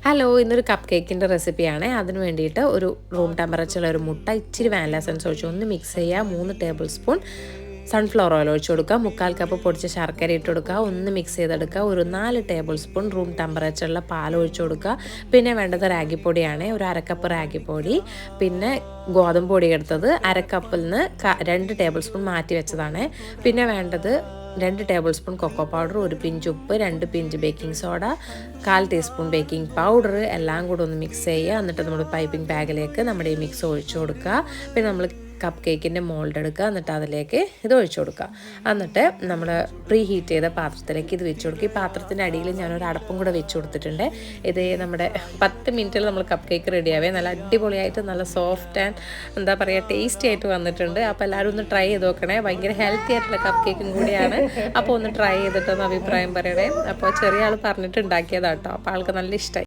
Hello, ഇന്നൊരു cup കേക്കിൻ്റെ റെസിപ്പിയാണ്. അതിന് വേണ്ടിയിട്ട് ഒരു റൂം ടെമ്പറേച്ചറിൽ ഒരു മുട്ട, ഇച്ചിരി വാനില എസൻസ് ഒഴിച്ച് ഒന്ന് മിക്സ് ചെയ്യുക. 3 ടേബിൾ സ്പൂൺ സൺഫ്ലവർ ഓയിൽ ഒഴിച്ച് കൊടുക്കുക. 3/4 കപ്പ് പൊടിച്ച ശർക്കര ഇട്ട് കൊടുക്കുക. ഒന്ന് മിക്സ് ചെയ്തെടുക്കുക. ഒരു 4 ടേബിൾ സ്പൂൺ റൂം ടെമ്പറേച്ചറിലെ പാൽ ഒഴിച്ച് കൊടുക്കുക. പിന്നെ വേണ്ടത് റാഗിപ്പൊടിയാണ്. ഒരു 1/2 കപ്പ് റാഗിപ്പൊടി. പിന്നെ ഗോതമ്പ് പൊടി എടുത്തത് 1/2 കപ്പിൽ നിന്ന് 2 ടേബിൾ സ്പൂൺ മാറ്റി വെച്ചതാണ്. പിന്നെ വേണ്ടത് 2 table spoon cocoa powder, 1 pinch ഉപ്പ്, 2 pinch baking soda, 1/4 teaspoon baking powder എല്ലാം കൂടെ ഒന്ന് മിക്സ് ചെയ്യുക. എന്നിട്ട് നമ്മൾ പൈപ്പിംഗ് ബാഗിലേക്ക് നമ്മുടെ ഈ മിക്സ് ഒഴിച്ചു കൊടുക്കുക. പിന്നെ നമ്മൾ കപ്പ് കേക്കിൻ്റെ മോൾഡ് എടുക്കുക. എന്നിട്ട് അതിലേക്ക് ഇത് ഒഴിച്ചു കൊടുക്കുക. എന്നിട്ട് നമ്മൾ പ്രീ ഹീറ്റ് ചെയ്ത പാത്രത്തിലേക്ക് ഇത് വെച്ച് കൊടുക്കുക. ഈ പാത്രത്തിൻ്റെ അടിയിൽ ഞാനൊരു അടപ്പും കൂടെ വെച്ച് കൊടുത്തിട്ടുണ്ട്. ഇത് നമ്മുടെ 10 മിനിറ്റിൽ നമ്മൾ കപ്പ് കേക്ക് റെഡിയാവേ. നല്ല അടിപൊളിയായിട്ട് നല്ല സോഫ്റ്റ് ആൻഡ് എന്താ പറയുക ടേസ്റ്റി ആയിട്ട് വന്നിട്ടുണ്ട്. അപ്പോൾ എല്ലാവരും ഒന്ന് ട്രൈ ചെയ്ത് നോക്കണേ. ഭയങ്കര ഹെൽത്തി ആയിട്ടുള്ള കപ്പ് കേക്കും കൂടിയാണ്. അപ്പോൾ ഒന്ന് ട്രൈ ചെയ്തിട്ടൊന്ന് അഭിപ്രായം പറയണേ. അപ്പോൾ ചെറിയ ആൾ പറഞ്ഞിട്ട് ഉണ്ടാക്കിയതാട്ടോ. അപ്പോൾ ആൾക്ക് നല്ല ഇഷ്ടമായി.